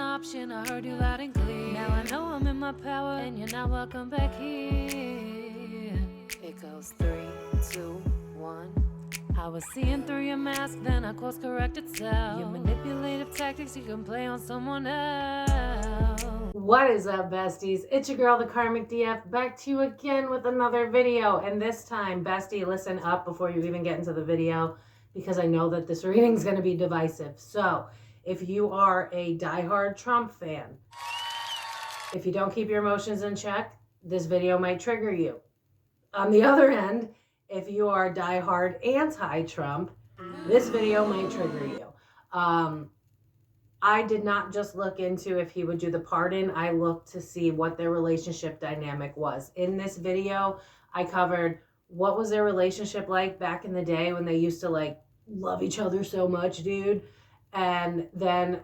option. I heard you loud and clear. Now I know I'm in my power, and you're not welcome back here. It goes 3, 2, 1. I was seeing through your mask, then I course corrected self. Your manipulative tactics you can play on someone else. What is up, besties? It's your girl, the Karmic DF, back to you again with another video. And this time, bestie, listen up before you even get into the video, because I know that this reading is going to be divisive. So, if you are a diehard Trump fan, if you don't keep your emotions in check, this video might trigger you. On the other end, if you are diehard anti-Trump, this video might trigger you. I did not just look into if he would do the pardon. I looked to see what their relationship dynamic was. In this video, I covered what was their relationship like back in the day when they used to like love each other so much, dude. And then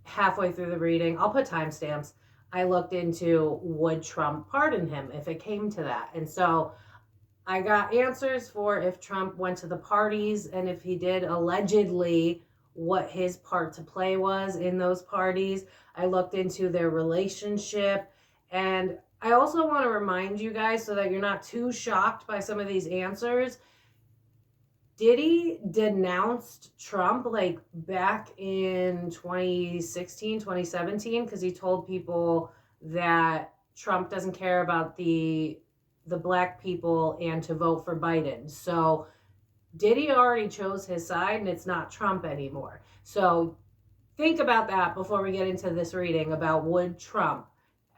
halfway through the reading, I'll put timestamps, I looked into would Trump pardon him if it came to that. And so I got answers for if Trump went to the parties, and if he did, allegedly, what his part to play was in those parties. I looked into their relationship, and I also want to remind you guys, so that you're not too shocked by some of these answers, Diddy denounced Trump like back in 2016, 2017, because he told people that Trump doesn't care about the black people and to vote for Biden. So Diddy already chose his side, and it's not Trump anymore. So think about that before we get into this reading about would Trump,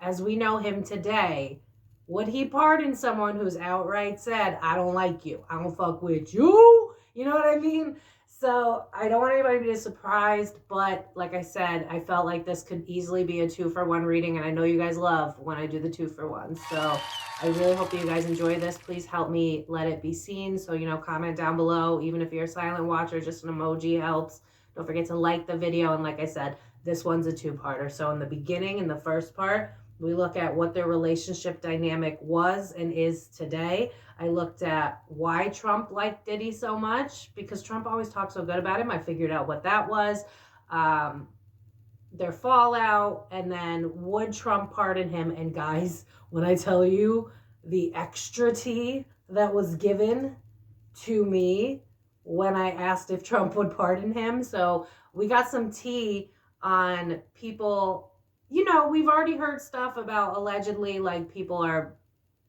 as we know him today, would he pardon someone who's outright said, I don't like you, I don't fuck with you? You know what I mean? So I don't want anybody to be surprised, but like I said, I felt like this could easily be a 2-for-1 reading, and I know you guys love when I do the 2-for-1. So I really hope that you guys enjoy this. Please help me let it be seen. So, comment down below. Even if you're a silent watcher, just an emoji helps. Don't forget to like the video. And like I said, this one's a 2-parter. So in the beginning, in the first part, we look at what their relationship dynamic was and is today. I looked at why Trump liked Diddy so much, because Trump always talked so good about him. I figured out what that was. Their fallout, and then would Trump pardon him? And guys, when I tell you the extra tea that was given to me when I asked if Trump would pardon him. So we got some tea on people, we've already heard stuff about allegedly like people are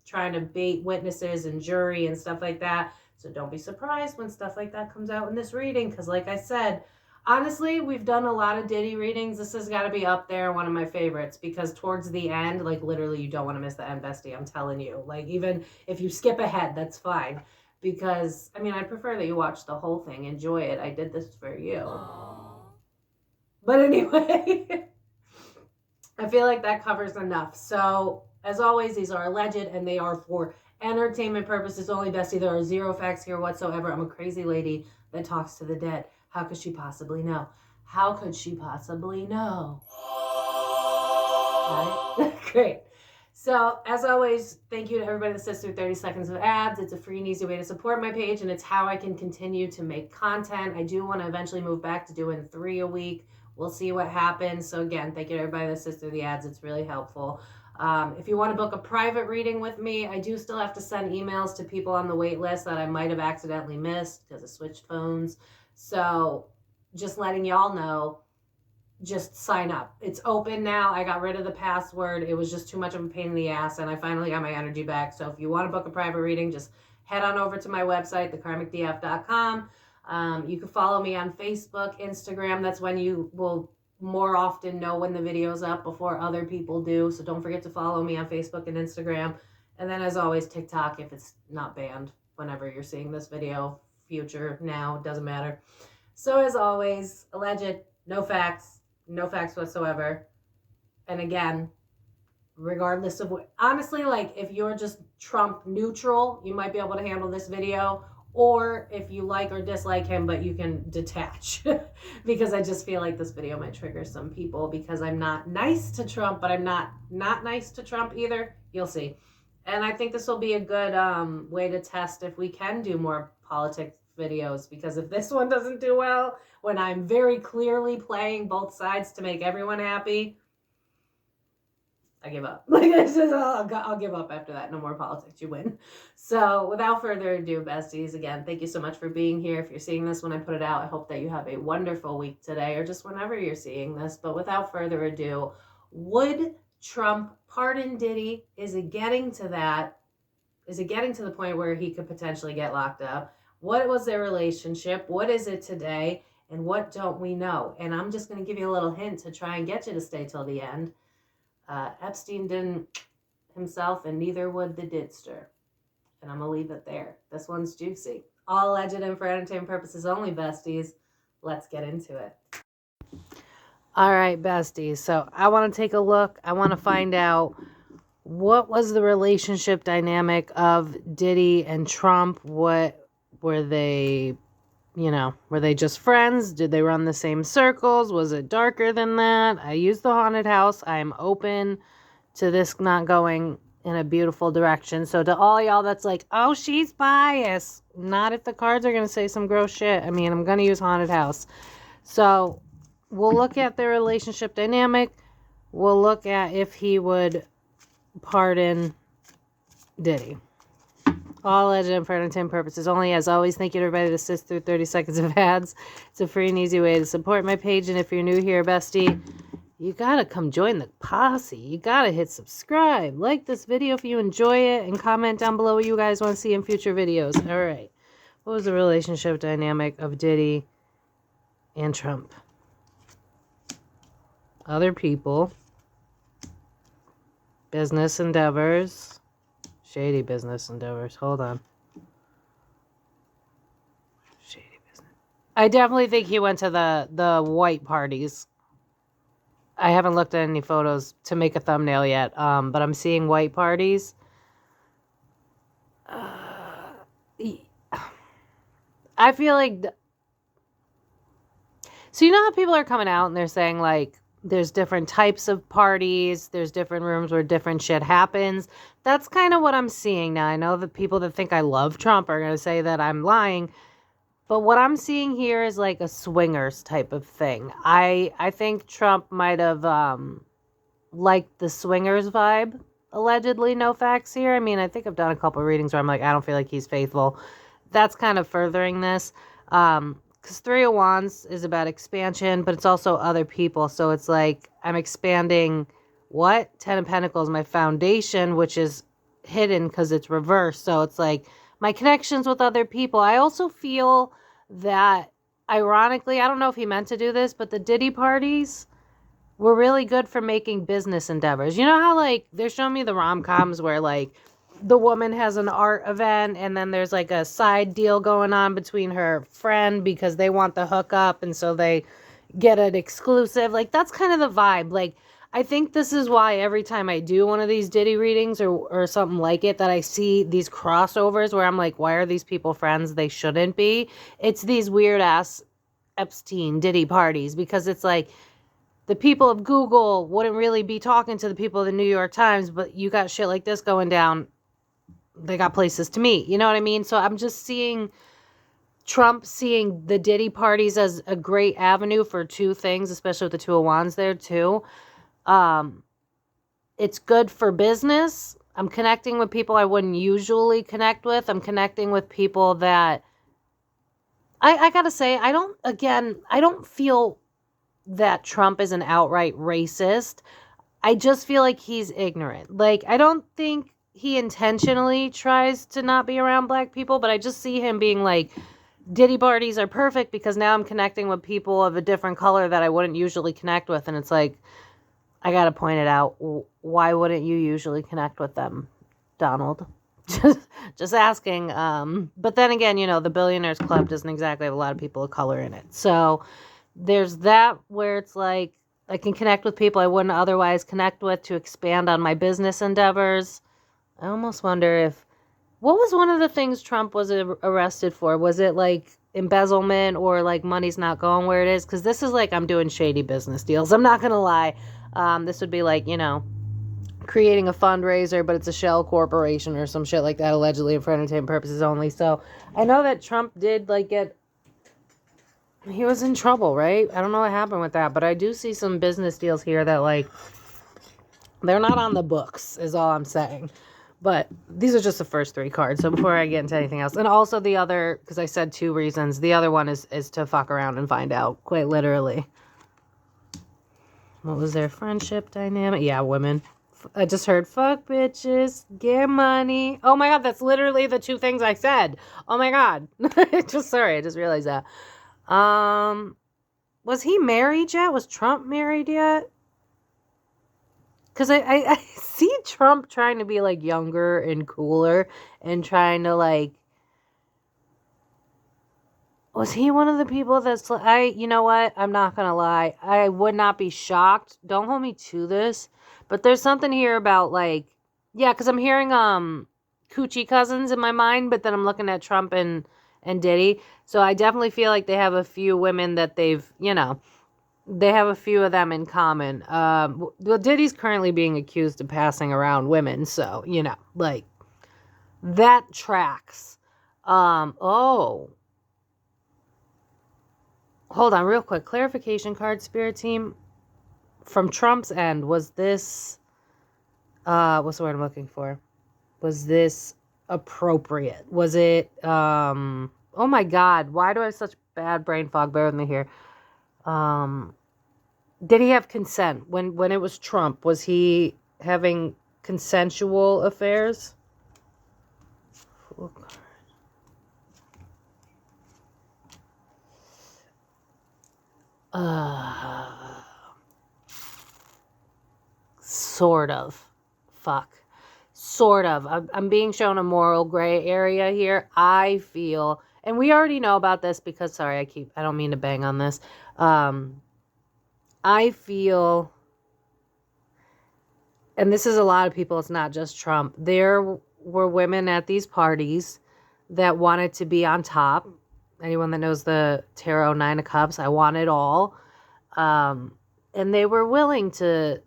trying to bait witnesses and jury and stuff like that. So don't be surprised when stuff like that comes out in this reading, because like I said, honestly, we've done a lot of Diddy readings. This has got to be up there, one of my favorites, because towards the end, like literally you don't want to miss the end, bestie. I'm telling you. Like even if you skip ahead, that's fine. Because, I prefer that you watch the whole thing. Enjoy it. I did this for you. Aww. But anyway, I feel like that covers enough. So, as always, these are alleged, and they are for entertainment purposes only, bestie. There are zero facts here whatsoever. I'm a crazy lady that talks to the dead. How could she possibly know? How could she possibly know? Right? Great. So, as always, thank you to everybody that sits through 30 seconds of ads. It's a free and easy way to support my page, and it's how I can continue to make content. I do want to eventually move back to doing 3 a week. We'll see what happens. So, again, thank you to everybody that sits through the ads. It's really helpful. If you want to book a private reading with me, I do still have to send emails to people on the wait list that I might have accidentally missed because I switched phones. So just letting y'all know, just sign up. It's open now. I got rid of the password. It was just too much of a pain in the ass, and I finally got my energy back. So if you want to book a private reading, just head on over to my website, thekarmicdf.com. You can follow me on Facebook, Instagram. That's when you will more often know when the video's up before other people do. So don't forget to follow me on Facebook and Instagram. And then as always, TikTok, if it's not banned whenever you're seeing this video. Future, now, doesn't matter. So as always, alleged, no facts whatsoever. And again, regardless of what, honestly, like if you're just Trump neutral, you might be able to handle this video. Or if you like or dislike him, but you can detach. Because I just feel like this video might trigger some people, because I'm not nice to Trump, but I'm not nice to Trump either. You'll see. And I think this will be a good way to test if we can do more politics videos, because if this one doesn't do well, when I'm very clearly playing both sides to make everyone happy, I give up. Like, it's just, I'll give up after that. No more politics. You win. So without further ado, besties, again, thank you so much for being here. If you're seeing this when I put it out, I hope that you have a wonderful week today, or just whenever you're seeing this. But without further ado, would Trump pardon Diddy? Is it getting to that? Is it getting to the point where he could potentially get locked up? What was their relationship? What is it today? And what don't we know? And I'm just going to give you a little hint to try and get you to stay till the end. Epstein didn't himself, and neither would the didster. And I'm going to leave it there. This one's juicy. All alleged and for entertainment purposes only, besties. Let's get into it. All right, besties. So I want to take a look. I want to find out, what was the relationship dynamic of Diddy and Trump? What were they, were they just friends? Did they run the same circles? Was it darker than that? I used the haunted house. I'm open to this not going in a beautiful direction. So to all y'all that's like, oh, she's biased. Not if the cards are going to say some gross shit. I mean, I'm going to use haunted house. So we'll look at their relationship dynamic. We'll look at if he would pardon Diddy. All alleged and for entertainment purposes only. As always, thank you to everybody that sits through 30 seconds of ads. It's a free and easy way to support my page. And if you're new here, bestie, you gotta come join the posse. You gotta hit subscribe. Like this video if you enjoy it, and comment down below what you guys want to see in future videos. All right. What was the relationship dynamic of Diddy and Trump? Other people. Business endeavors. Shady business endeavors. Hold on. Shady business. I definitely think he went to the white parties. I haven't looked at any photos to make a thumbnail yet, but I'm seeing white parties. I feel like... So you know how people are coming out and they're saying, like, there's different types of parties, there's different rooms where different shit happens. That's kind of what I'm seeing now. I know the people that think I love Trump are going to say that I'm lying, but what I'm seeing here is like a swingers type of thing. I think Trump might have liked the swingers vibe, allegedly. No facts here. I mean, I think I've done a couple of readings where I'm like, I don't feel like he's faithful. That's kind of furthering this. Because Three of Wands is about expansion, but it's also other people. So it's like I'm expanding what? Ten of Pentacles, my foundation, which is hidden because it's reversed. So it's like my connections with other people. I also feel that, ironically, I don't know if he meant to do this, but the Diddy parties were really good for making business endeavors. You know how, like, they're showing me the rom-coms where, like, the woman has an art event and then there's like a side deal going on between her friend because they want the hookup, and so they get an exclusive. Like, that's kind of the vibe. Like, I think this is why every time I do one of these Diddy readings or something like it, that I see these crossovers where I'm like, why are these people friends? They shouldn't be. It's these weird ass Epstein Diddy parties, because it's like the people of Google wouldn't really be talking to the people of the New York Times, but you got shit like this going down. They got places to meet. You know what I mean? So I'm just seeing Trump seeing the Diddy parties as a great avenue for two things, especially with the Two of Wands there too. It's good for business. I'm connecting with people I wouldn't usually connect with. I'm connecting with people that I gotta say, I don't feel that Trump is an outright racist. I just feel like he's ignorant. Like, I don't think he intentionally tries to not be around black people, but I just see him being like, Diddy parties are perfect because now I'm connecting with people of a different color that I wouldn't usually connect with. And it's like, I got to point it out. Why wouldn't you usually connect with them, Donald? Just asking. But then again, the Billionaires Club doesn't exactly have a lot of people of color in it. So there's that where it's like, I can connect with people I wouldn't otherwise connect with to expand on my business endeavors. I almost wonder what was one of the things Trump was arrested for? Was it like embezzlement or like money's not going where it is? Because this is like I'm doing shady business deals. I'm not going to lie. This would be like, creating a fundraiser, but it's a shell corporation or some shit like that, allegedly for entertainment purposes only. So I know that Trump did like he was in trouble, right? I don't know what happened with that, but I do see some business deals here that like they're not on the books is all I'm saying. But these are just the first 3 cards. So before I get into anything else, and also the other, because I said 2 reasons, the other one is to fuck around and find out, quite literally. What was their friendship dynamic? Yeah, women. I just heard, fuck bitches, get money. Oh my God, that's literally the 2 things I said. Oh my God. Sorry, I just realized that. Was he married yet? Was Trump married yet? Because I see Trump trying to be like younger and cooler and trying to like, was he one of the people that's, you know what? I'm not going to lie. I would not be shocked. Don't hold me to this. But there's something here about like, yeah, because I'm hearing coochie cousins in my mind, but then I'm looking at Trump and Diddy. So I definitely feel like they have a few women that they've, you know, they have a few of them in common. Well, Diddy's currently being accused of passing around women. So, you know, like that tracks. Oh. Hold on real quick. Clarification card, Spirit Team. From Trump's end, was this, what's the word I'm looking for? Was this appropriate? Was it, oh my God, why do I have such bad brain fog? Bear with me here. Did he have consent? When it was Trump, was he having consensual affairs? Sort of. Fuck. Sort of. I'm being shown a moral gray area here. I feel, and we already know about this because, sorry, I don't mean to bang on this. I feel, and this is a lot of people, it's not just Trump. There were women at these parties that wanted to be on top. Anyone that knows the Tarot 9 of Cups, I want it all. And they were willing to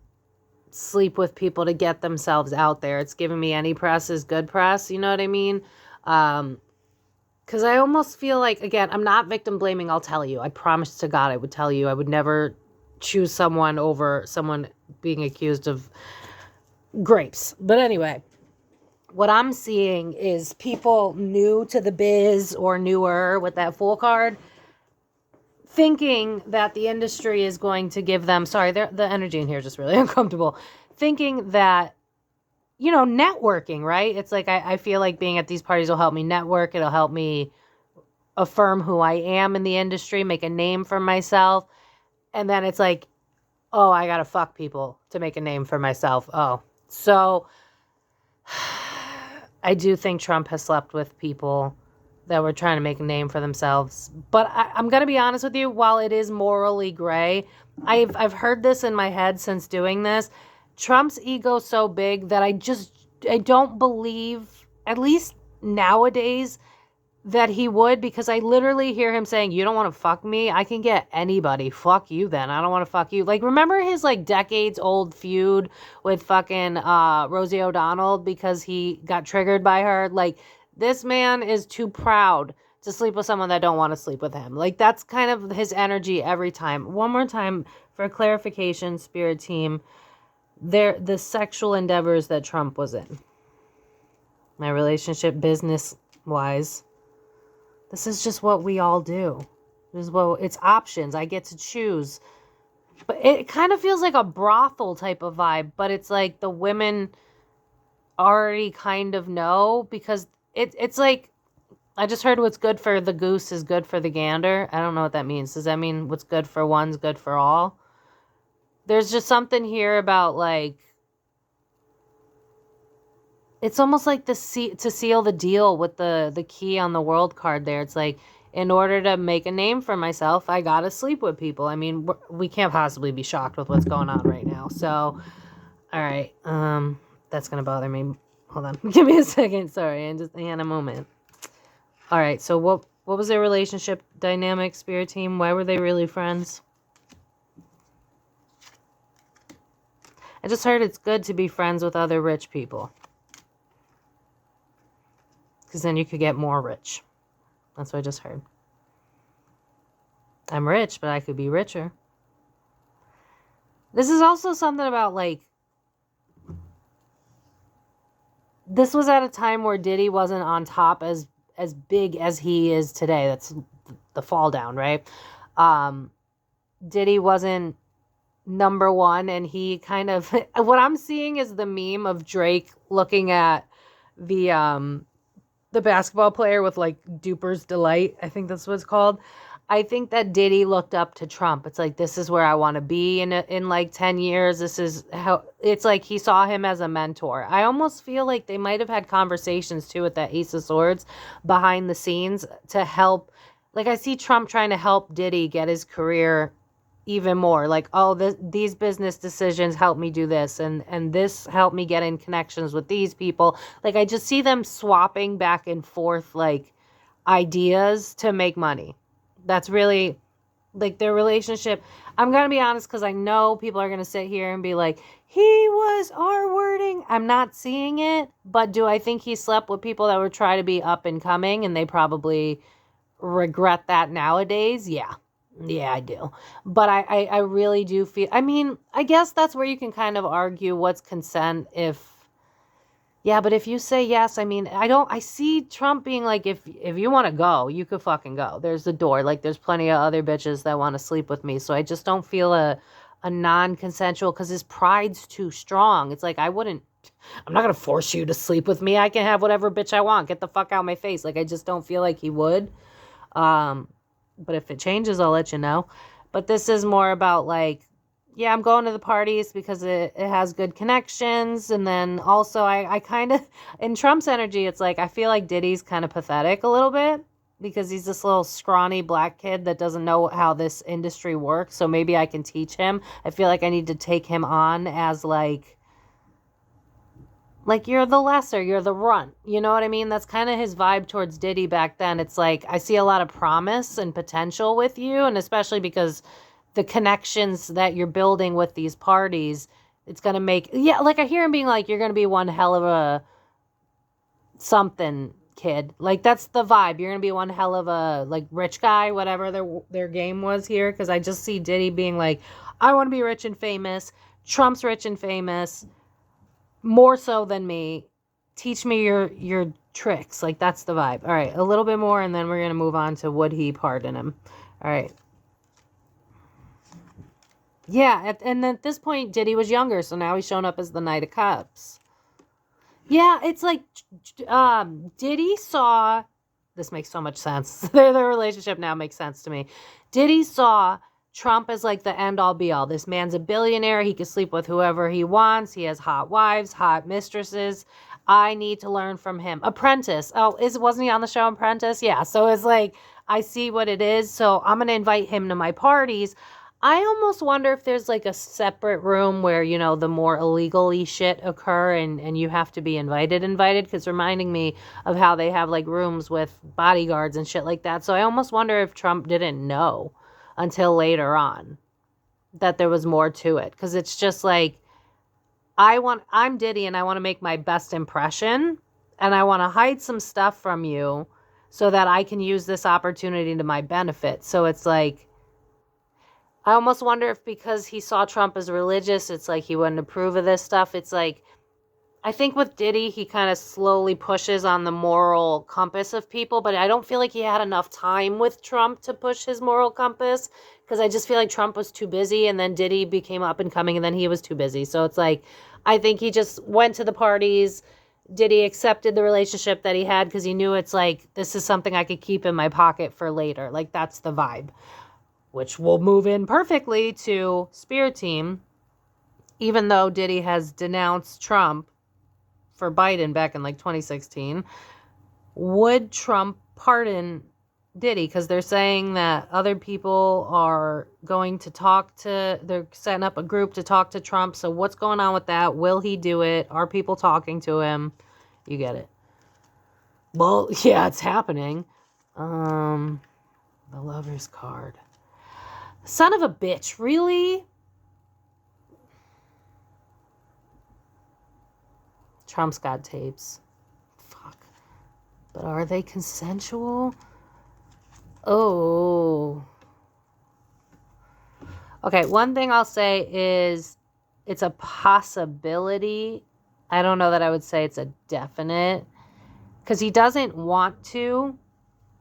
sleep with people to get themselves out there. It's giving me any press is good press, you know what I mean? Because I almost feel like, again, I'm not victim blaming, I'll tell you. I promise to God I would tell you. I would never choose someone over someone being accused of grapes. But anyway, what I'm seeing is people new to the biz or newer with that Fool card thinking that the industry is going to give them, sorry, the energy in here is just really uncomfortable, thinking that, you know, networking, right? It's like, I feel like being at these parties will help me network. It'll help me affirm who I am in the industry, make a name for myself. And then it's like, oh, I got to fuck people to make a name for myself. Oh, so I do think Trump has slept with people that were trying to make a name for themselves. But I'm going to be honest with you, while it is morally gray, I've heard this in my head since doing this. Trump's ego so big that I don't believe, at least nowadays, that he would, because I literally hear him saying, you don't want to fuck me? I can get anybody. Fuck you then. I don't want to fuck you. Like, remember his like decades old feud with fucking Rosie O'Donnell because he got triggered by her? Like, this man is too proud to sleep with someone that don't want to sleep with him. Like, that's kind of his energy every time. One more time for clarification, Spirit Team. The sexual endeavors that Trump was in. My relationship, business-wise. This is just what we all do. It's options. I get to choose. But it kind of feels like a brothel type of vibe. But it's like the women already kind of know. Because it's like, I just heard what's good for the goose is good for the gander. I don't know what that means. Does that mean what's good for one's good for all? There's just something here about like, it's almost like to seal the deal with the key on the world card there. It's like, in order to make a name for myself, I gotta sleep with people. I mean, we can't possibly be shocked with what's going on right now. So, all right, that's gonna bother me. Hold on, give me a second. Sorry, and a moment. All right, so what was their relationship dynamic, Spirit Team? Why were they really friends? I just heard it's good to be friends with other rich people. Because then you could get more rich. That's what I just heard. I'm rich, but I could be richer. This is also something about, like, this was at a time where Diddy wasn't on top as big as he is today. That's the fall down, right? Diddy wasn't number one, and he kind of, what I'm seeing is the meme of Drake looking at the basketball player with, like, Duper's Delight. I think that's what it's called. I think that Diddy looked up to Trump. It's like, this is where I want to be in like 10 years. This is how, it's like he saw him as a mentor. I almost feel like they might have had conversations too with that Ace of Swords behind the scenes to help. Like, I see Trump trying to help Diddy get his career even more. Like, oh, these business decisions help me do this, and this helped me get in connections with these people. Like, I just see them swapping back and forth, like, ideas to make money. That's really, like, their relationship. I'm going to be honest, because I know people are going to sit here and be like, he was R-wording. I'm not seeing it, but do I think he slept with people that would try to be up and coming, and they probably regret that nowadays? Yeah, I do. But I really do feel, I mean, I guess that's where you can kind of argue what's consent if, yeah, but if you say yes, I mean, I see Trump being like, if you want to go, you could fucking go. There's the door. Like, there's plenty of other bitches that want to sleep with me. So I just don't feel a non-consensual, because his pride's too strong. It's like, I'm not going to force you to sleep with me. I can have whatever bitch I want. Get the fuck out of my face. Like, I just don't feel like he would. But if it changes, I'll let you know. But this is more about, like, yeah, I'm going to the parties because it has good connections. And then also I kind of, in Trump's energy, it's like, I feel like Diddy's kind of pathetic a little bit because he's this little scrawny black kid that doesn't know how this industry works. So maybe I can teach him. I feel like I need to take him on as like you're the lesser, you're the runt. You know what I mean? That's kind of his vibe towards Diddy back then. It's like, I see a lot of promise and potential with you. And especially because the connections that you're building with these parties, it's going to make, yeah, like I hear him being like, you're going to be one hell of a something kid. Like, that's the vibe. You're going to be one hell of a, like, rich guy, whatever their game was here. Because I just see Diddy being like, I want to be rich and famous. Trump's rich and famous. More so than me. Teach me your tricks. Like, that's the vibe. All right, a little bit more, and then we're going to move on to would he pardon him. All right. Yeah, and at this point, Diddy was younger, so now he's shown up as the Knight of Cups. Yeah, it's like, Diddy saw, this makes so much sense. Their relationship now makes sense to me. Diddy saw Trump as like the end-all be-all. This man's a billionaire. He can sleep with whoever he wants. He has hot wives, hot mistresses. I need to learn from him. Apprentice. Oh, wasn't he on the show Apprentice? Yeah, so it's like, I see what it is, so I'm going to invite him to my parties. I almost wonder if there's like a separate room where, you know, the more illegally shit occur and you have to be invited, because reminding me of how they have like rooms with bodyguards and shit like that. So I almost wonder if Trump didn't know until later on that there was more to it. Because it's just like, I'm Diddy and I want to make my best impression and I want to hide some stuff from you so that I can use this opportunity to my benefit. So it's like, I almost wonder if because he saw Trump as religious, it's like he wouldn't approve of this stuff. It's like, I think with Diddy, he kind of slowly pushes on the moral compass of people, but I don't feel like he had enough time with Trump to push his moral compass, because I just feel like Trump was too busy, and then Diddy became up and coming, and then he was too busy. So it's like, I think he just went to the parties. Diddy accepted the relationship that he had because he knew it's like, this is something I could keep in my pocket for later. Like, that's the vibe. Which will move in perfectly to Spirit Team, even though Diddy has denounced Trump for Biden back in like 2016. Would Trump pardon Diddy? Because they're saying that other people are going to they're setting up a group to talk to Trump. So what's going on with that? Will he do it? Are people talking to him? You get it. Well, yeah, it's happening. The Lover's card. Son of a bitch, really? Trump's got tapes. Fuck. But are they consensual? Oh. Okay, one thing I'll say is it's a possibility. I don't know that I would say it's a definite. Because he doesn't want to.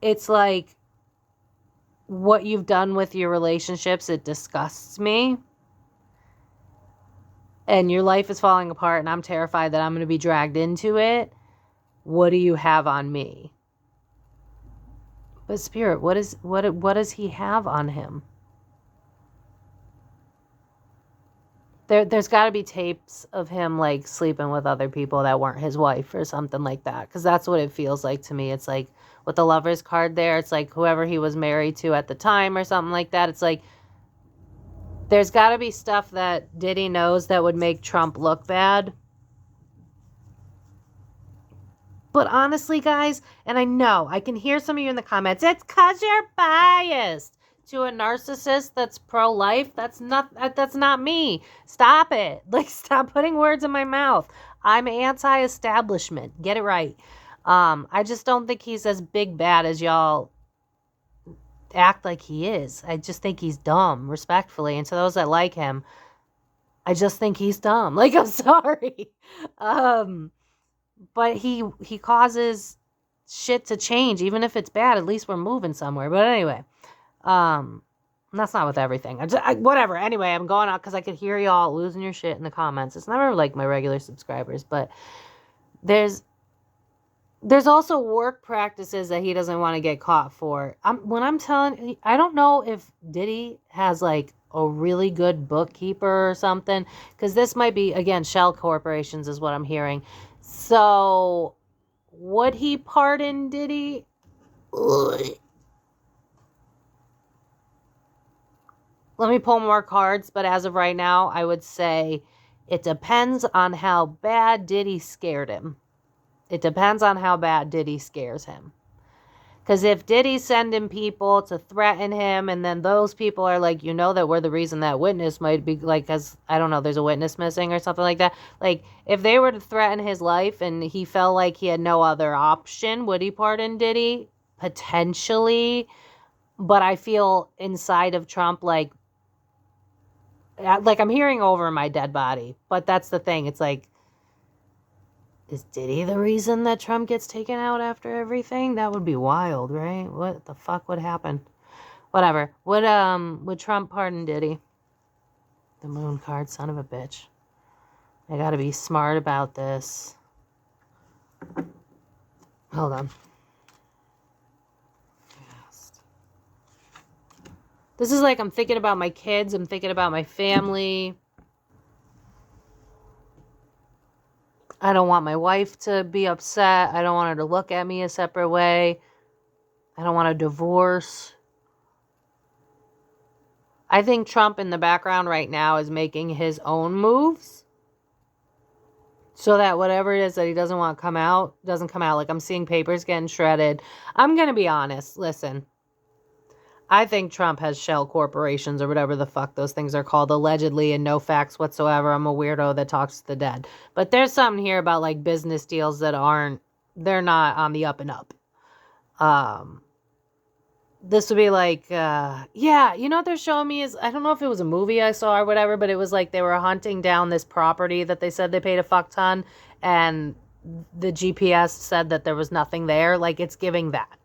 It's like what you've done with your relationships, it disgusts me. And your life is falling apart and I'm terrified that I'm going to be dragged into it. What do you have on me? But Spirit, what does he have on him? There's got to be tapes of him like sleeping with other people that weren't his wife or something like that. Because that's what it feels like to me. It's like with the Lover's card there, it's like whoever he was married to at the time or something like that. It's like there's got to be stuff that Diddy knows that would make Trump look bad. But honestly, guys, and I know I can hear some of you in the comments, it's because you're biased. To a narcissist that's pro-life, that's not me. Stop it. Like, stop putting words in my mouth. I'm anti-establishment. Get it right. I just don't think he's as big bad as y'all act like he is. I just think he's dumb, respectfully. And to those that like him, I just think he's dumb. Like, I'm sorry. But he causes shit to change. Even if it's bad, at least we're moving somewhere. But anyway. That's not with everything. Whatever. Anyway, I'm going out because I could hear y'all losing your shit in the comments. It's never like my regular subscribers, but there's also work practices that he doesn't want to get caught for. I don't know if Diddy has like a really good bookkeeper or something, because this might be, again, shell corporations is what I'm hearing. So would he pardon Diddy? Let me pull more cards, but as of right now, I would say it depends on how bad Diddy scared him. It depends on how bad Diddy scares him. Because if Diddy's sending people to threaten him, and then those people are like, you know that we're the reason that witness might be, like, because, I don't know, there's a witness missing or something like that. Like, if they were to threaten his life and he felt like he had no other option, would he pardon Diddy? Potentially. But I feel inside of Trump, like I'm hearing over my dead body. But that's the thing. It's like, is Diddy the reason that Trump gets taken out after everything? That would be wild, right? What the fuck would happen? Whatever. Would Trump pardon Diddy? The moon card, son of a bitch. I gotta be smart about this. Hold on. This is like I'm thinking about my kids. I'm thinking about my family. I don't want my wife to be upset. I don't want her to look at me a separate way. I don't want a divorce. I think Trump in the background right now is making his own moves so that whatever it is that he doesn't want to come out, doesn't come out. Like, I'm seeing papers getting shredded. I'm going to be honest. Listen. I think Trump has shell corporations or whatever the fuck those things are called, allegedly, and no facts whatsoever. I'm a weirdo that talks to the dead. But there's something here about like business deals that they're not on the up and up. This would be like, yeah, you know what they're showing me is, I don't know if it was a movie I saw or whatever, but it was like they were hunting down this property that they said they paid a fuck ton, and the GPS said that there was nothing there. Like, it's giving that.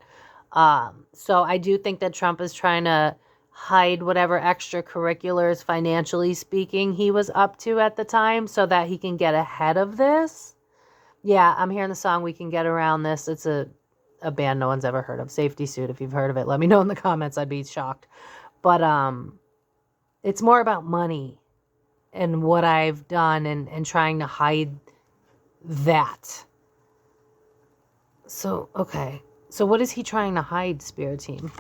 So I do think that Trump is trying to hide whatever extracurriculars, financially speaking, he was up to at the time so that he can get ahead of this. Yeah, I'm hearing the song We Can Get Around This. It's a band no one's ever heard of. Safety Suit, if you've heard of it, let me know in the comments. I'd be shocked. But it's more about money and what I've done and trying to hide that. So, okay. So what is he trying to hide, Spirit Team?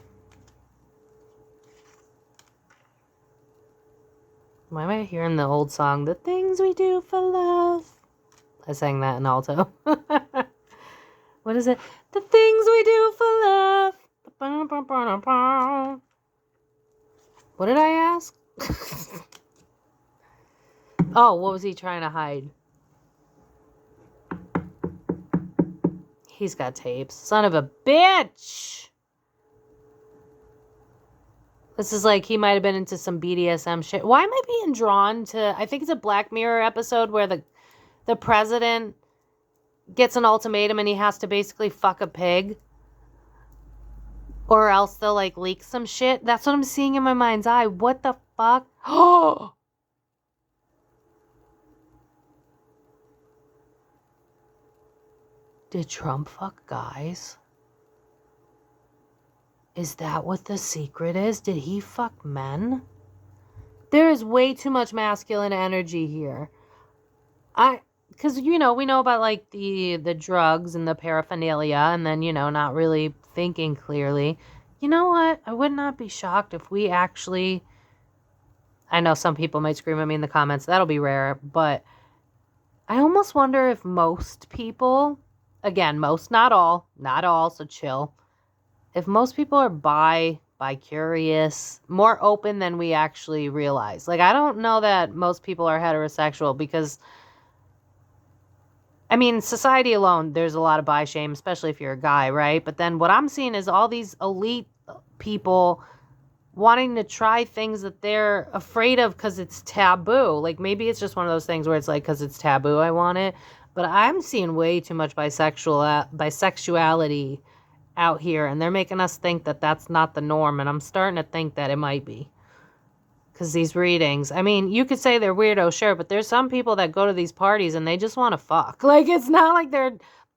Why am I hearing the old song, The Things We Do for Love? I sang that in alto. What is it? The things we do for love. What did I ask? Oh, what was he trying to hide? He's got tapes. Son of a bitch. This is like he might have been into some BDSM shit. Why am I being drawn to... I think it's a Black Mirror episode where the president gets an ultimatum and he has to basically fuck a pig. Or else they'll like leak some shit. That's what I'm seeing in my mind's eye. What the fuck? Oh! Did Trump fuck guys? Is that what the secret is? Did he fuck men? There is way too much masculine energy here. Because, you know, we know about, like, the drugs and the paraphernalia and then, you know, not really thinking clearly. You know what? I would not be shocked if we actually... I know some people might scream at me in the comments. That'll be rare. But I almost wonder if most people... Again, most, not all, so chill. If most people are bi-curious, more open than we actually realize. Like, I don't know that most people are heterosexual because, I mean, society alone, there's a lot of bi shame, especially if you're a guy, right? But then what I'm seeing is all these elite people wanting to try things that they're afraid of because it's taboo. Like, maybe it's just one of those things where it's like, because it's taboo, I want it. But I'm seeing way too much bisexuality out here, and they're making us think that that's not the norm, and I'm starting to think that it might be. Because these readings, I mean, you could say they're weirdos, sure, but there's some people that go to these parties and they just want to fuck. Like, it's not like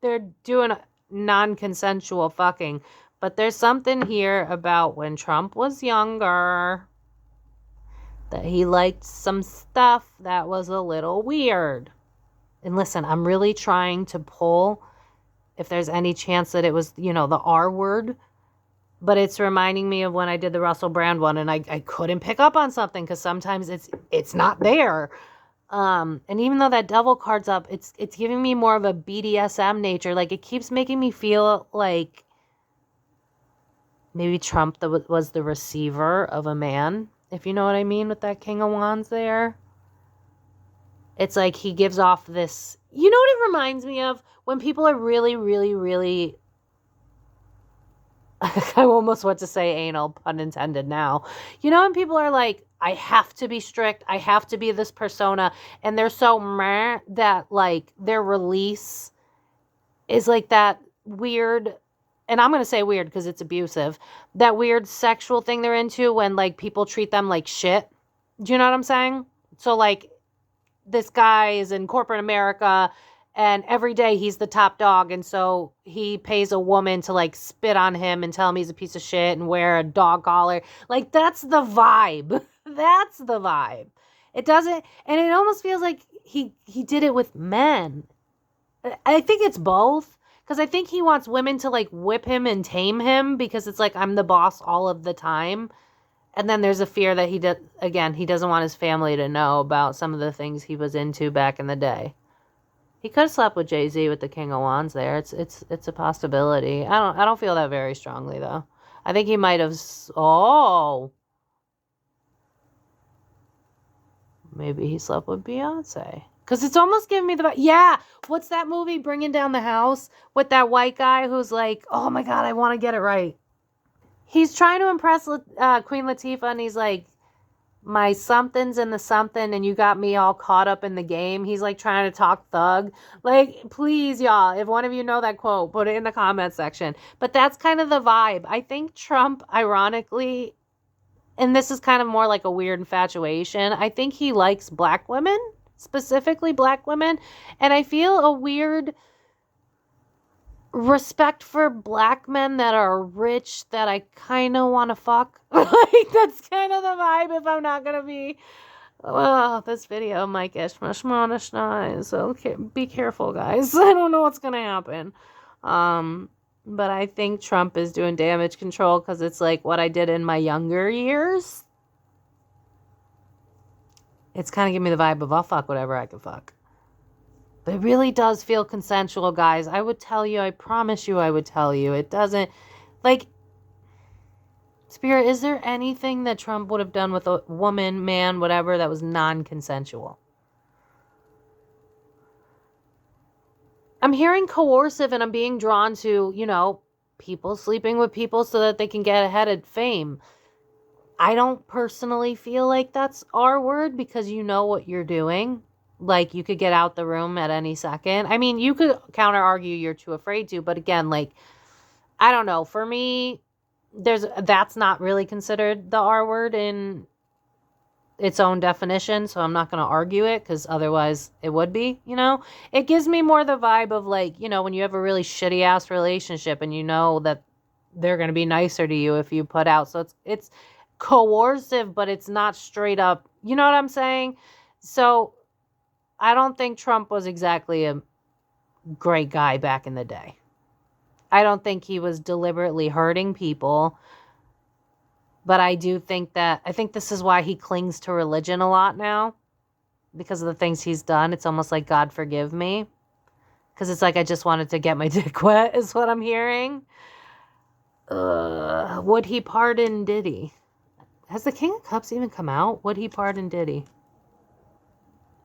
they're doing non-consensual fucking. But there's something here about when Trump was younger that he liked some stuff that was a little weird. And listen, I'm really trying to pull if there's any chance that it was, you know, the R word. But it's reminding me of when I did the Russell Brand one and I couldn't pick up on something because sometimes it's not there. And even though that devil card's up, it's giving me more of a BDSM nature. Like, it keeps making me feel like maybe Trump was the receiver of a man, if you know what I mean, with that King of Wands there. It's like he gives off this... You know what it reminds me of? When people are really, really, really... I almost want to say anal, pun intended now. You know when people are like, I have to be strict, I have to be this persona, and they're so meh that, like, their release is like that weird... And I'm going to say weird because it's abusive. That weird sexual thing they're into when, like, people treat them like shit. Do you know what I'm saying? So, like... This guy is in corporate America and every day he's the top dog. And so he pays a woman to like spit on him and tell him he's a piece of shit and wear a dog collar. Like, that's the vibe. That's the vibe. It doesn't, and it almost feels like he did it with men. I think it's both. Because I think he wants women to like whip him and tame him because it's like, I'm the boss all of the time. And then there's a fear that he doesn't want his family to know about some of the things he was into back in the day. He could have slept with Jay-Z with the King of Wands there. It's a possibility. I don't feel that very strongly though. I think he might have. Oh, maybe he slept with Beyonce. Because it's almost giving me the... Yeah, what's that movie, Bringing Down the House, with that white guy who's like, oh my God, I want to get it right. He's trying to impress Queen Latifah, and he's like, my something's in the something, and you got me all caught up in the game. He's like trying to talk thug. Like, please, y'all, if one of you know that quote, put it in the comment section. But that's kind of the vibe. I think Trump, ironically, and this is kind of more like a weird infatuation, I think he likes black women, specifically black women. And I feel a weird... respect for black men that are rich that I kind of want to fuck. Like, that's kind of the vibe if I'm not going to be... Oh, this video might get shmashmonishnize, so be careful, guys. I don't know what's going to happen. But I think Trump is doing damage control because it's like what I did in my younger years. It's kind of giving me the vibe of I'll fuck whatever I can fuck. But it really does feel consensual, guys. I would tell you, I promise you I would tell you. It doesn't, like, Spirit, is there anything that Trump would have done with a woman, man, whatever, that was non-consensual? I'm hearing coercive, and I'm being drawn to, you know, people sleeping with people so that they can get ahead of fame. I don't personally feel like that's our word, because you know what you're doing. Like, you could get out the room at any second. I mean, you could counter argue you're too afraid to, but again, like, I don't know. For me, that's not really considered the R word in its own definition, so I'm not going to argue it, because otherwise it would be, you know? It gives me more the vibe of, like, you know, when you have a really shitty ass relationship and you know that they're going to be nicer to you if you put out. So it's coercive, but it's not straight up, you know what I'm saying? So I don't think Trump was exactly a great guy back in the day. I don't think he was deliberately hurting people. But I do think I think this is why he clings to religion a lot now. Because of the things he's done. It's almost like, God forgive me. Because it's like, I just wanted to get my dick wet, is what I'm hearing. Would he pardon Diddy? Has the King of Cups even come out? Would he pardon Diddy?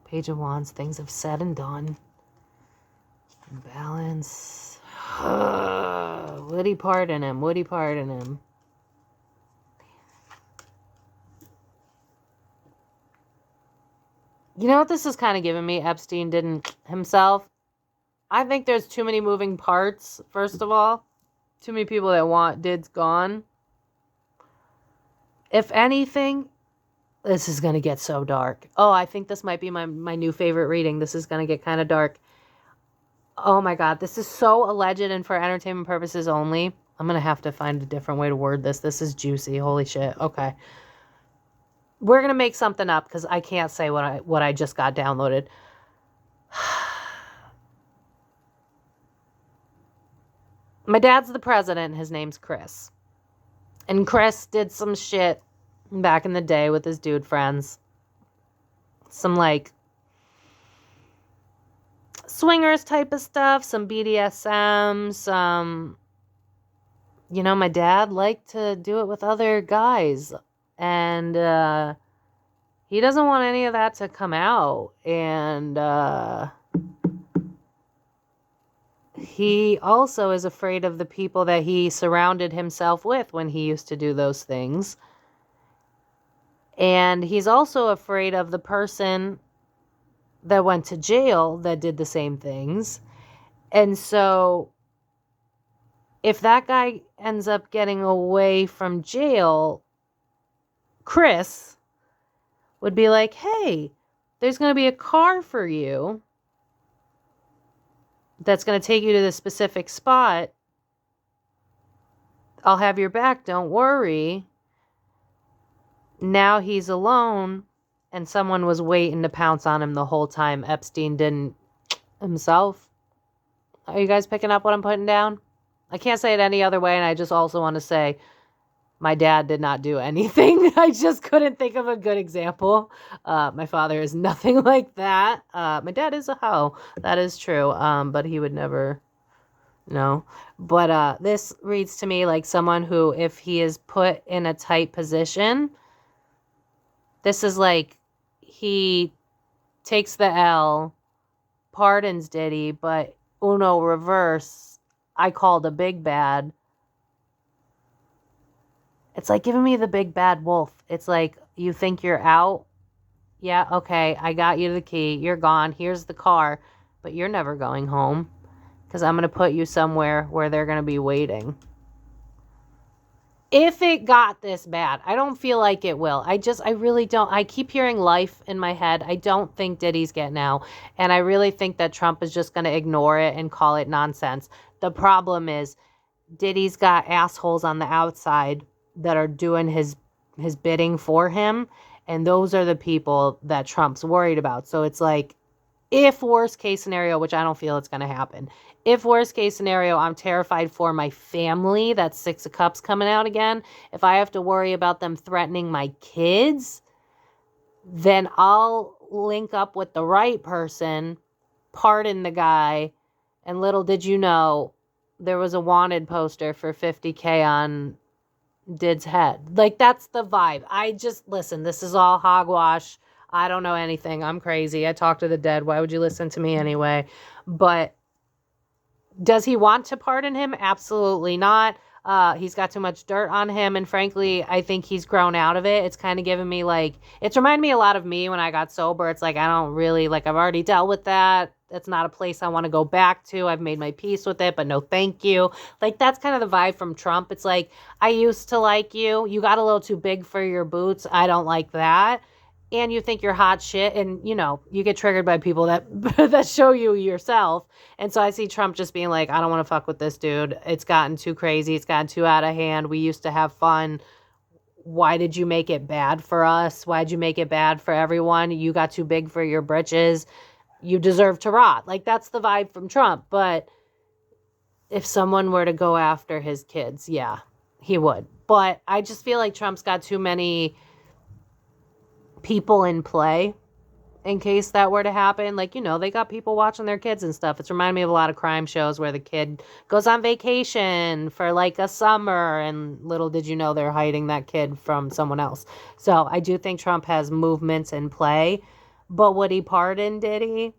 Page of Wands, things have said and done. Balance. Would he pardon him? Would he pardon him? You know what this is kind of giving me? Epstein didn't himself. I think there's too many moving parts, first of all. Too many people that want Did's gone. If anything, this is going to get so dark. Oh, I think this might be my new favorite reading. This is going to get kind of dark. Oh my God, this is so alleged and for entertainment purposes only. I'm going to have to find a different way to word this. This is juicy. Holy shit. Okay. We're going to make something up because I can't say what I just got downloaded. My dad's the president. His name's Chris. And Chris did some shit back in the day with his dude friends. Some, like, swingers type of stuff. Some BDSM. Some, you know, my dad liked to do it with other guys. And he doesn't want any of that to come out. And he also is afraid of the people that he surrounded himself with when he used to do those things. And he's also afraid of the person that went to jail that did the same things. And so if that guy ends up getting away from jail, Chris would be like, hey, there's going to be a car for you that's going to take you to this specific spot. I'll have your back, don't worry. Now he's alone, and someone was waiting to pounce on him the whole time. Epstein didn't himself. Are you guys picking up what I'm putting down? I can't say it any other way, and I just also want to say my dad did not do anything. I just couldn't think of a good example. My father is nothing like that. My dad is a hoe. That is true. But he would never know. But this reads to me like someone who, if he is put in a tight position, this is like he takes the L, pardons Diddy, but Uno reverse, I called a big bad. It's like giving me the big bad wolf. It's like, you think you're out? Yeah, okay, I got you the key. You're gone. Here's the car. But you're never going home. Because I'm going to put you somewhere where they're going to be waiting. If it got this bad, I don't feel like it will. I really don't. I keep hearing life in my head. I don't think Diddy's getting out. And I really think that Trump is just going to ignore it and call it nonsense. The problem is Diddy's got assholes on the outside that are doing his bidding for him. And those are the people that Trump's worried about. So it's like, if worst case scenario, which I don't feel it's going to happen. If worst case scenario, I'm terrified for my family. That's Six of Cups coming out again. If I have to worry about them threatening my kids, then I'll link up with the right person, pardon the guy. And little did you know, there was a wanted poster for $50K on Did's head. Like, that's the vibe. Listen, this is all hogwash. I don't know anything. I'm crazy. I talk to the dead. Why would you listen to me anyway? But Does he want to pardon him? Absolutely not. He's got too much dirt on him, and frankly, I think he's grown out of it. It's kind of given me like, it's reminded me a lot of me when I got sober. It's like, I don't really, like, I've already dealt with that. That's not a place I want to go back to. I've made my peace with it, but no thank you. Like, that's kind of the vibe from Trump. It's like, I used to like you. You got a little too big for your boots. I don't like that. And you think you're hot shit, and you know, you get triggered by people that that show you yourself. And so I see Trump just being like, I don't want to fuck with this dude. It's gotten too crazy. It's gotten too out of hand. We used to have fun. Why did you make it bad for us? Why'd you make it bad for everyone? You got too big for your britches. You deserve to rot. Like, that's the vibe from Trump. But if someone were to go after his kids, yeah, he would. But I just feel like Trump's got too many people in play in case that were to happen. Like, you know, they got people watching their kids and stuff. It's reminded me of a lot of crime shows where the kid goes on vacation for like a summer, and little did you know they're hiding that kid from someone else. So I do think Trump has movements in play, but would he pardon Diddy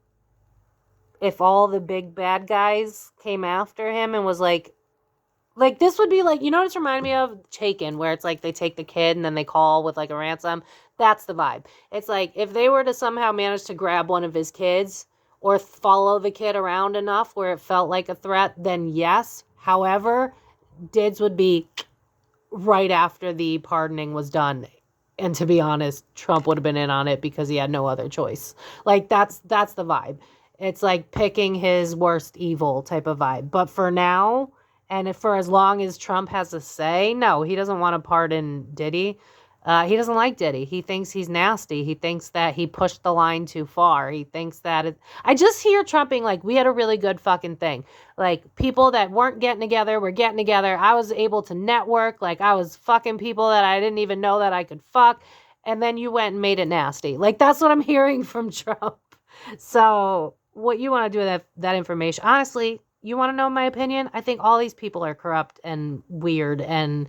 if all the big bad guys came after him and was like this would be like, you know what it's reminded me of? Taken, where it's like they take the kid and then they call with like a ransom. That's the vibe. It's like, if they were to somehow manage to grab one of his kids or follow the kid around enough where it felt like a threat, then yes. However, Dids would be right after the pardoning was done. And to be honest, Trump would have been in on it because he had no other choice. Like, that's the vibe. It's like picking his worst evil type of vibe. But for now, and if for as long as Trump has a say, no, he doesn't want to pardon Diddy. He doesn't like Diddy. He thinks he's nasty. He thinks that he pushed the line too far. He thinks that I just hear Trump being like, we had a really good fucking thing. Like, people that weren't getting together were getting together. I was able to network. Like, I was fucking people that I didn't even know that I could fuck. And then you went and made it nasty. Like, that's what I'm hearing from Trump. So what you want to do with that information, honestly, you want to know my opinion? I think all these people are corrupt and weird, and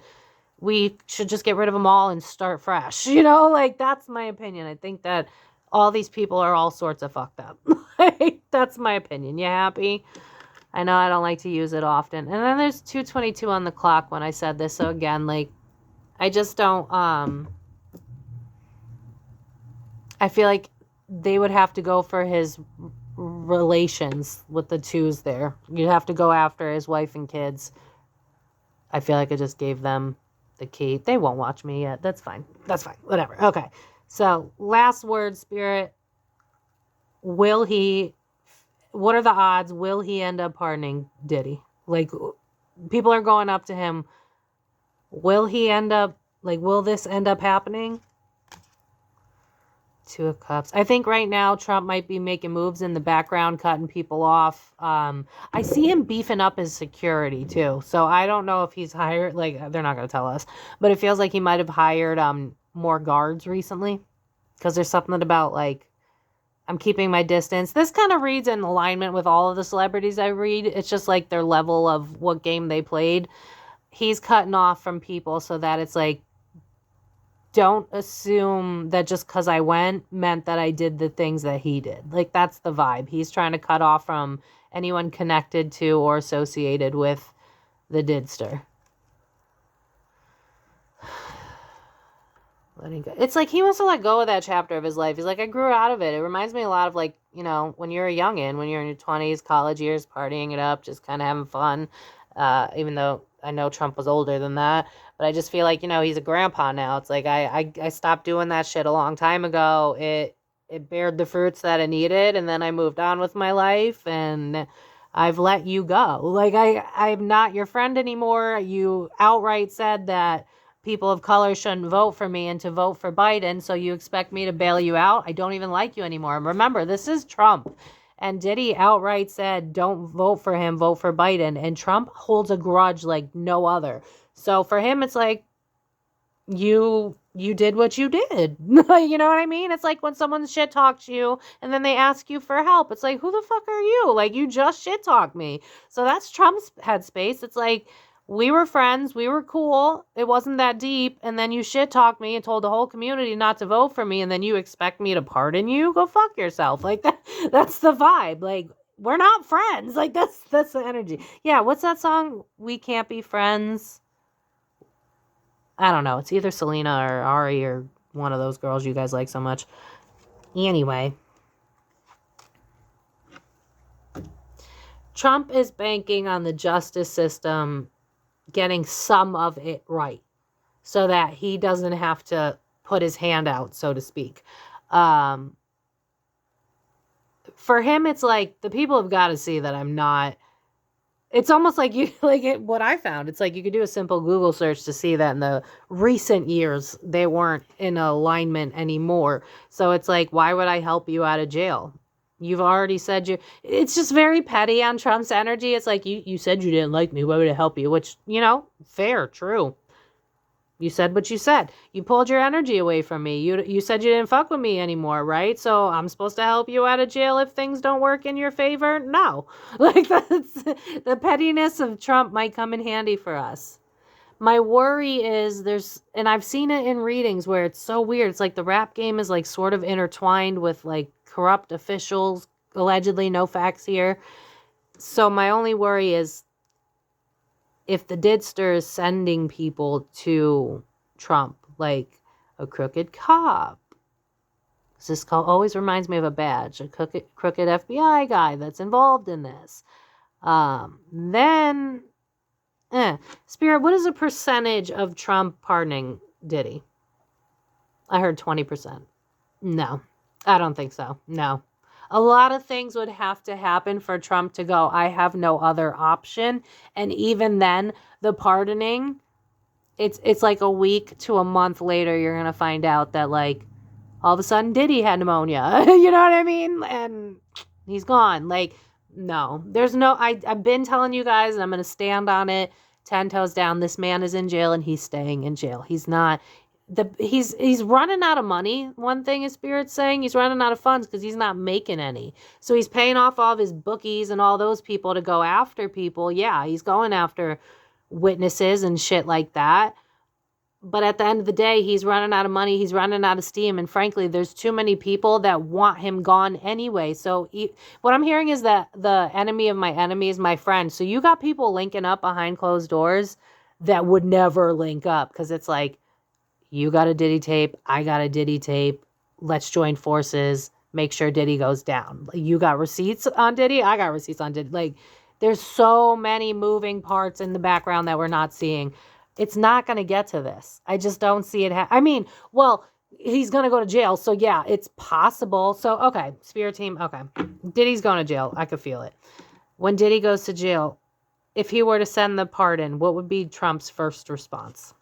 we should just get rid of them all and start fresh. You know, like, that's my opinion. I think that all these people are all sorts of fucked up. Like, that's my opinion. You happy? I know I don't like to use it often. And then there's 2:22 on the clock when I said this. So again, like, I just don't, I feel like they would have to go for his relations with the twos there. You'd have to go after his wife and kids. I feel like I just gave them the key. They won't watch me yet. That's fine. That's fine. Whatever. Okay. So, last word, Spirit. What are the odds? Will he end up pardoning Diddy? Like, people are going up to him. Will this end up happening? Two of Cups. I think right now Trump might be making moves in the background, cutting people off. I see him beefing up his security too. So I don't know if he's hired, like, they're not going to tell us, but it feels like he might have hired more guards recently, because there's something about, like, I'm keeping my distance. This kind of reads in alignment with all of the celebrities I read. It's just like their level of what game they played. He's cutting off from people so that it's like, don't assume that just because I went meant that I did the things that he did. Like, that's the vibe. He's trying to cut off from anyone connected to or associated with the Didster. Letting go. It's like he wants to let go of that chapter of his life. He's like, I grew out of it. It reminds me a lot of, like, you know, when you're a youngin', when you're in your 20s, college years, partying it up, just kind of having fun. Even though I know Trump was older than that, but I just feel like, you know, he's a grandpa now. It's like, I stopped doing that shit a long time ago. It bared the fruits that it needed, and then I moved on with my life, and I've let you go. Like, I'm not your friend anymore. You outright said that people of color shouldn't vote for me and to vote for Biden, so you expect me to bail you out? I don't even like you anymore. Remember, this is Trump. And Diddy outright said, don't vote for him, vote for Biden. And Trump holds a grudge like no other. So for him, it's like, you did what you did. You know what I mean? It's like when someone shit talks you and then they ask you for help. It's like, who the fuck are you? Like, you just shit talked me. So that's Trump's headspace. It's like, we were friends, we were cool, it wasn't that deep, and then you shit talked me and told the whole community not to vote for me, and then you expect me to pardon you? Go fuck yourself. Like, that's the vibe. Like, we're not friends. Like, that's the energy. Yeah, what's that song? We Can't Be Friends. I don't know. It's either Selena or Ari or one of those girls you guys like so much. Anyway. Trump is banking on the justice system getting some of it right so that he doesn't have to put his hand out, so to speak. For him, it's like the people have got to see that I'm not. It's almost like what I found. It's like you could do a simple Google search to see that in the recent years they weren't in alignment anymore. So it's like, why would I help you out of jail? You've already said you. It's just very petty on Trump's energy. It's like, you said you didn't like me. Why would I help you? Which, fair, true. You said what you said. You pulled your energy away from me. You said you didn't fuck with me anymore, right? So I'm supposed to help you out of jail if things don't work in your favor? No. Like, that's the pettiness of Trump might come in handy for us. My worry is and I've seen it in readings where it's so weird. It's like the rap game is like sort of intertwined with like corrupt officials, allegedly, no facts here. So my only worry is if the didster is sending people to Trump, like a crooked cop. This always reminds me of a badge, a crooked FBI guy that's involved in this. Spirit, what is the percentage of Trump pardoning Diddy? I heard 20%. No, I don't think so. No. A lot of things would have to happen for Trump to go, I have no other option. And even then, the pardoning, it's like a week to a month later, you're going to find out that, like, all of a sudden Diddy had pneumonia. You know what I mean? And he's gone. Like, no. There's no... I've been telling you guys, and I'm going to stand on it, 10 toes down. This man is in jail, and he's staying in jail. He's not... He's running out of money. One thing is Spirit's saying, he's running out of funds because he's not making any. So he's paying off all of his bookies and all those people to go after people. Yeah, he's going after witnesses and shit like that. But at the end of the day, he's running out of money. He's running out of steam. And frankly, there's too many people that want him gone anyway. So what I'm hearing is that the enemy of my enemy is my friend. So you got people linking up behind closed doors that would never link up because it's like, you got a Diddy tape. I got a Diddy tape. Let's join forces. Make sure Diddy goes down. You got receipts on Diddy. I got receipts on Diddy. Like, there's so many moving parts in the background that we're not seeing. It's not going to get to this. I just don't see it. He's going to go to jail. So, yeah, it's possible. So, okay, Spirit team, okay. Diddy's going to jail. I could feel it. When Diddy goes to jail, if he were to send the pardon, what would be Trump's first response?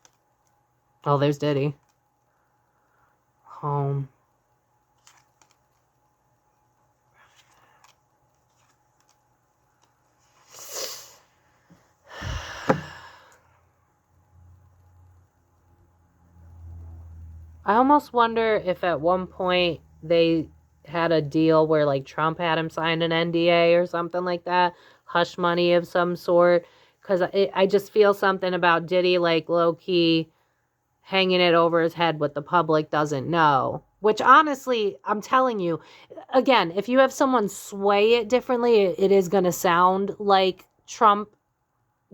Oh, there's Diddy. Home. I almost wonder if at one point they had a deal where like Trump had him sign an NDA or something like that. Hush money of some sort. Because I just feel something about Diddy like low-key hanging it over his head what the public doesn't know. Which honestly, I'm telling you, again, if you have someone sway it differently, it is going to sound like Trump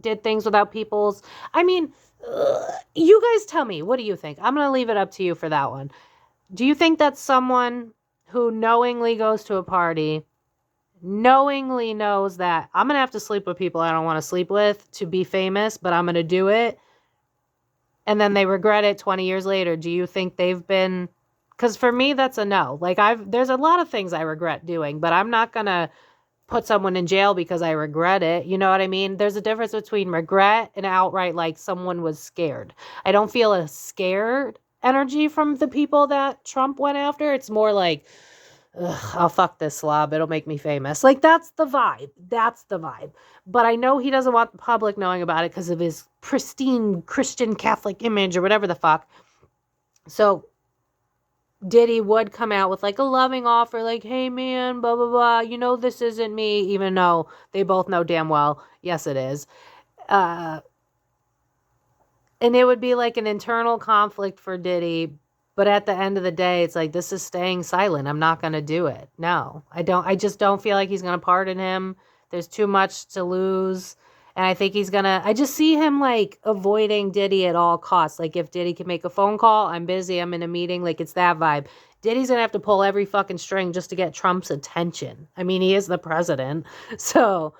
did things without people's... I mean, you guys tell me, what do you think? I'm going to leave it up to you for that one. Do you think that someone who knowingly goes to a party, knowingly knows that I'm going to have to sleep with people I don't want to sleep with to be famous, but I'm going to do it, and then they regret it 20 years later, do you think they've been... Because for me, that's a no. Like, there's a lot of things I regret doing, but I'm not going to put someone in jail because I regret it. You know what I mean? There's a difference between regret and outright, like, someone was scared. I don't feel a scared energy from the people that Trump went after. It's more like, I'll fuck this slob. It'll make me famous. Like, that's the vibe. That's the vibe. But I know he doesn't want the public knowing about it because of his pristine Christian Catholic image or whatever the fuck. So Diddy would come out with like a loving offer, like, hey man, blah, blah, blah. You know, this isn't me, even though they both know damn well, yes, it is. And it would be like an internal conflict for Diddy, But at the end of the day, it's like, this is staying silent. I'm not going to do it. No, I don't. I just don't feel like he's going to pardon him. There's too much to lose. And I think he's going to, I just see him like avoiding Diddy at all costs. Like if Diddy can make a phone call, I'm busy, I'm in a meeting. Like it's that vibe. Diddy's going to have to pull every fucking string just to get Trump's attention. I mean, he is the president. So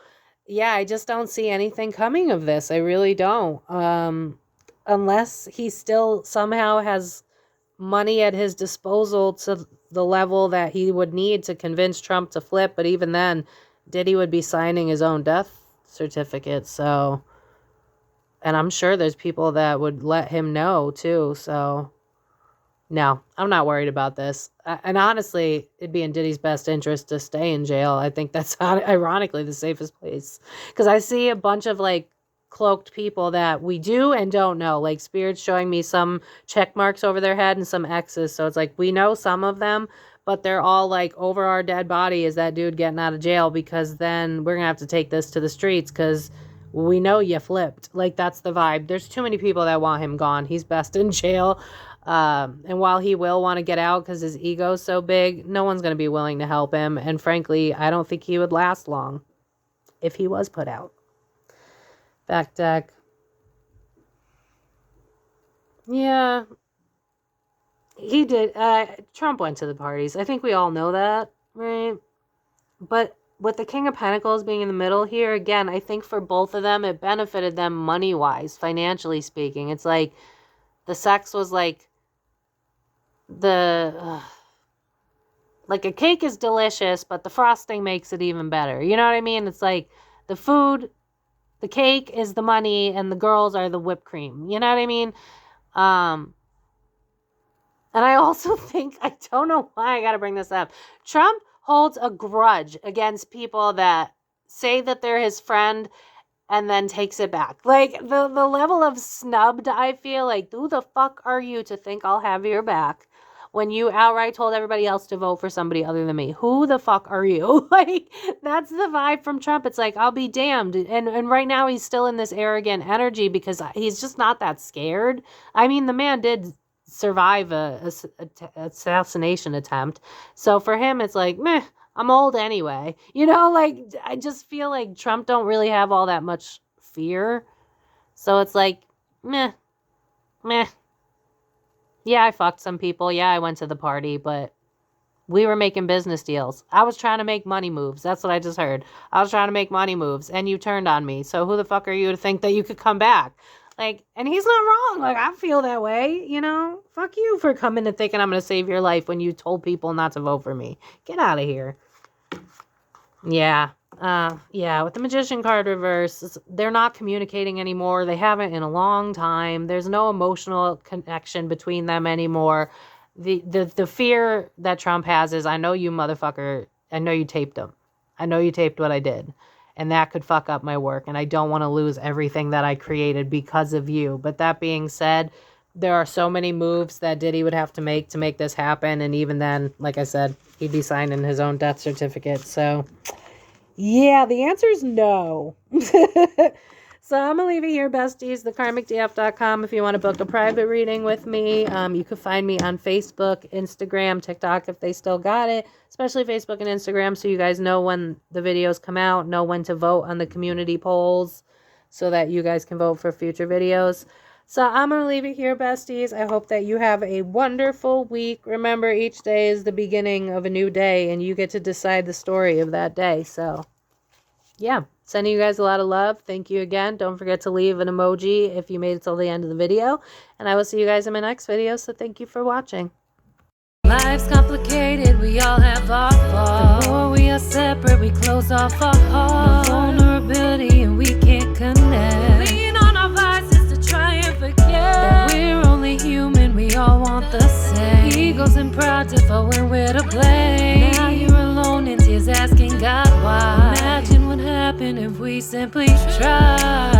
yeah, I just don't see anything coming of this. I really don't. Unless he still somehow has money at his disposal to the level that he would need to convince Trump to flip. But even then, Diddy would be signing his own death certificate. So, and I'm sure there's people that would let him know too. So no, I'm not worried about this. And honestly, it'd be in Diddy's best interest to stay in jail. I think that's ironically the safest place. Because I see a bunch of like cloaked people that we do and don't know. Like Spirit's showing me some check marks over their head and some X's. So it's like we know some of them, but they're all like, over our dead body is that dude getting out of jail, because then we're going to have to take this to the streets because we know you flipped. Like that's the vibe. There's too many people that want him gone. He's best in jail. And while he will want to get out because his ego's so big, no one's going to be willing to help him. And frankly, I don't think he would last long if he was put out. Back deck. Yeah. He did. Trump went to the parties. I think we all know that, right? But with the King of Pentacles being in the middle here, again, I think for both of them, it benefited them money-wise, financially speaking. It's like the sex was like like a cake is delicious, but the frosting makes it even better. You know what I mean? It's like the food, the cake is the money, and the girls are the whipped cream. You know what I mean? And I also think, I don't know why I got to bring this up. Trump holds a grudge against people that say that they're his friend and then takes it back. Like the level of snubbed, I feel like, who the fuck are you to think I'll have your back when you outright told everybody else to vote for somebody other than me? Who the fuck are you? Like, that's the vibe from Trump. It's like, I'll be damned. And right now he's still in this arrogant energy because he's just not that scared. I mean, the man did survive a assassination attempt. So for him, it's like, meh, I'm old anyway. You know, like, I just feel like Trump don't really have all that much fear. So it's like, meh. Yeah, I fucked some people. Yeah, I went to the party, but we were making business deals. I was trying to make money moves. That's what I just heard. I was trying to make money moves, and you turned on me. So who the fuck are you to think that you could come back? Like, and he's not wrong. Like, I feel that way, you know? Fuck you for coming and thinking I'm going to save your life when you told people not to vote for me. Get out of here. Yeah. With the Magician card reverse, they're not communicating anymore. They haven't in a long time. There's no emotional connection between them anymore. The fear that Trump has is, I know you motherfucker, I know you taped him. I know you taped what I did. And that could fuck up my work. And I don't want to lose everything that I created because of you. But that being said, there are so many moves that Diddy would have to make this happen. And even then, like I said, he'd be signing his own death certificate. So, yeah, the answer is no. So I'm going to leave it here, besties, thekarmicdf.com. If you want to book a private reading with me, you can find me on Facebook, Instagram, TikTok, if they still got it, especially Facebook and Instagram, so you guys know when the videos come out, know when to vote on the community polls so that you guys can vote for future videos. So I'm going to leave it here, besties. I hope that you have a wonderful week. Remember, each day is the beginning of a new day, and you get to decide the story of that day. So, yeah. Sending you guys a lot of love. Thank you again. Don't forget to leave an emoji if you made it till the end of the video. And I will see you guys in my next video. So thank you for watching. Life's complicated. We all have our faults. The more we are separate, we close off our hearts. No vulnerability and we can't connect. Lean on our vices to try and forget that we're only human. We all want the same. Egos and pride differ when we're to blame. Now you're alone in tears asking God why. Imagine what happened if we simply tried.